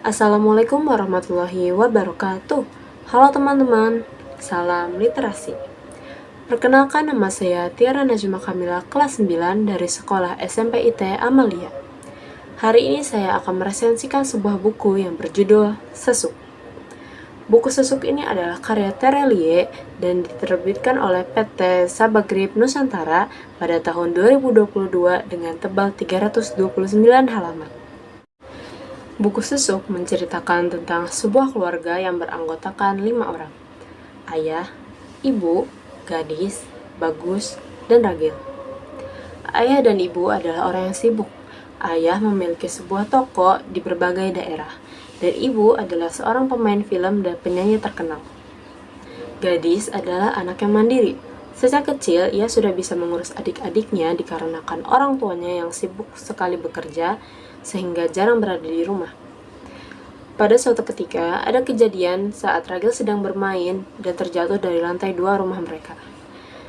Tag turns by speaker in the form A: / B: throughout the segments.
A: Assalamualaikum warahmatullahi wabarakatuh. Halo teman-teman, salam literasi. Perkenalkan, nama saya Tiara Najma Kamila, kelas 9 dari sekolah SMP IT Amalia. Hari ini saya akan meresensikan sebuah buku yang berjudul Sesuk. Buku Sesuk ini adalah karya Terelie dan diterbitkan oleh PT Sabagrip Nusantara pada tahun 2022 dengan tebal 329 halaman. Buku Sesuk menceritakan tentang sebuah keluarga yang beranggotakan 5 orang. Ayah, ibu, gadis, Bagus, dan Ragil. Ayah dan ibu adalah orang yang sibuk. Ayah memiliki sebuah toko di berbagai daerah, dan ibu adalah seorang pemain film dan penyanyi terkenal. Gadis adalah anak yang mandiri. Sejak kecil, ia sudah bisa mengurus adik-adiknya dikarenakan orang tuanya yang sibuk sekali bekerja, sehingga jarang berada di rumah. Pada suatu ketika, ada kejadian saat Ragil sedang bermain dan terjatuh dari lantai 2 rumah mereka.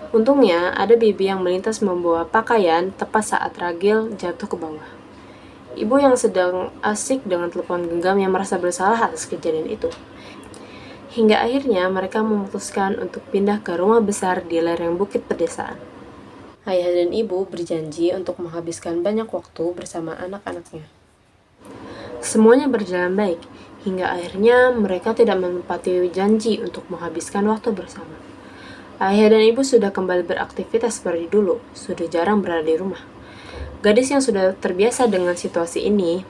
A: Untungnya, ada bibi yang melintas membawa pakaian tepat saat Ragil jatuh ke bawah. Ibu yang sedang asik dengan telepon genggam yang merasa bersalah atas kejadian itu. Hingga akhirnya mereka memutuskan untuk pindah ke rumah besar di lereng bukit pedesaan. Ayah dan ibu berjanji untuk menghabiskan banyak waktu bersama anak-anaknya. Semuanya berjalan baik, hingga akhirnya mereka tidak menepati janji untuk menghabiskan waktu bersama. Ayah dan ibu sudah kembali beraktivitas seperti dulu, sudah jarang berada di rumah. Gadis yang sudah terbiasa dengan situasi ini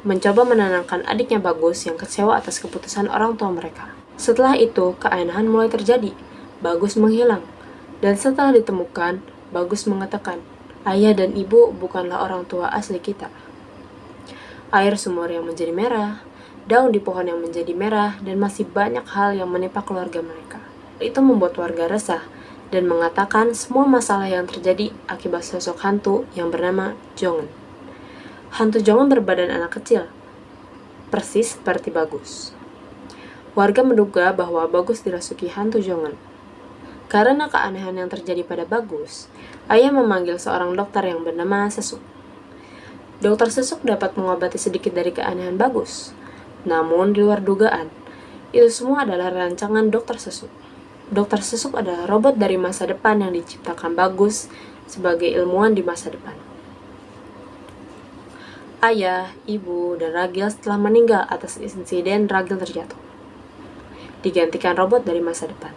A: mencoba menenangkan adiknya Bagus yang kecewa atas keputusan orang tua mereka. Setelah itu, keanehan mulai terjadi. Bagus menghilang, dan setelah ditemukan, Bagus mengatakan, "Ayah dan ibu bukanlah orang tua asli kita." Air sumur yang menjadi merah, daun di pohon yang menjadi merah, dan masih banyak hal yang menimpa keluarga mereka. Itu membuat warga resah dan mengatakan semua masalah yang terjadi akibat sosok hantu yang bernama Jongen. Hantu Jongen berbadan anak kecil, persis seperti Bagus. Warga menduga bahwa Bagus dirasuki hantu Jongen. Karena keanehan yang terjadi pada Bagus, ayah memanggil seorang dokter yang bernama Sesuk. Dokter Sesuk dapat mengobati sedikit dari keanehan Bagus. Namun di luar dugaan, itu semua adalah rancangan Dokter Sesuk. Dokter Sesuk adalah robot dari masa depan yang diciptakan Bagus sebagai ilmuwan di masa depan. Ayah, ibu, dan Ragil setelah meninggal atas insiden Ragil terjatuh, digantikan robot dari masa depan.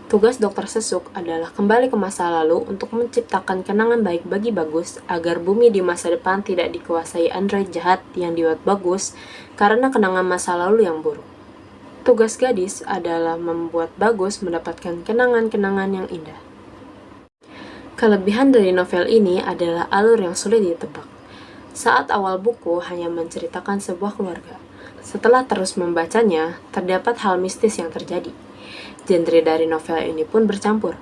A: Tugas Dokter Sesuk adalah kembali ke masa lalu untuk menciptakan kenangan baik bagi Bagus agar bumi di masa depan tidak dikuasai android jahat yang dibuat Bagus karena kenangan masa lalu yang buruk. Tugas gadis adalah membuat Bagus mendapatkan kenangan-kenangan yang indah. Kelebihan dari novel ini adalah alur yang sulit ditebak. Saat awal buku hanya menceritakan sebuah keluarga. Setelah terus membacanya, terdapat hal mistis yang terjadi. Genre dari novel ini pun bercampur,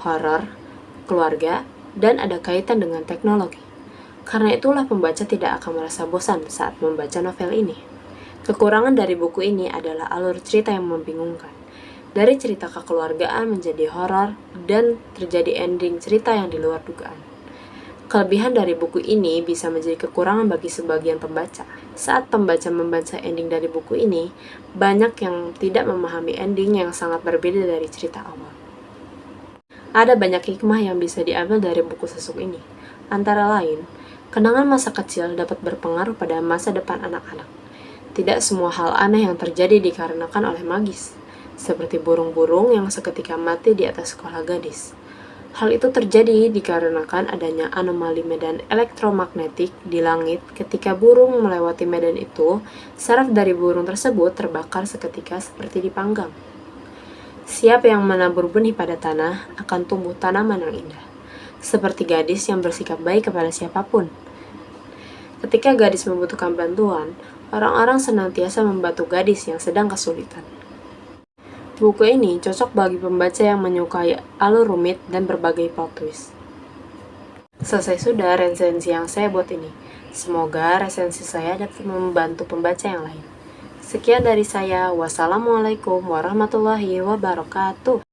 A: horor, keluarga, dan ada kaitan dengan teknologi. Karena itulah pembaca tidak akan merasa bosan saat membaca novel ini. Kekurangan dari buku ini adalah alur cerita yang membingungkan. Dari cerita kekeluargaan menjadi horor dan terjadi ending cerita yang di luar dugaan. Kelebihan dari buku ini bisa menjadi kekurangan bagi sebagian pembaca. Saat pembaca membaca ending dari buku ini, banyak yang tidak memahami ending yang sangat berbeda dari cerita awal. Ada banyak hikmah yang bisa diambil dari buku Sesuk ini. Antara lain, kenangan masa kecil dapat berpengaruh pada masa depan anak-anak. Tidak semua hal aneh yang terjadi dikarenakan oleh magis, seperti burung-burung yang seketika mati di atas sekolah gadis. Hal itu terjadi dikarenakan adanya anomali medan elektromagnetik di langit ketika burung melewati medan itu, saraf dari burung tersebut terbakar seketika seperti dipanggang. Siapa yang menabur benih pada tanah akan tumbuh tanaman yang indah, seperti gadis yang bersikap baik kepada siapapun. Ketika gadis membutuhkan bantuan, orang-orang senantiasa membantu gadis yang sedang kesulitan. Buku ini cocok bagi pembaca yang menyukai alur rumit dan berbagai plot twist. Selesai sudah resensi yang saya buat ini. Semoga resensi saya dapat membantu pembaca yang lain. Sekian dari saya. Wassalamualaikum warahmatullahi wabarakatuh.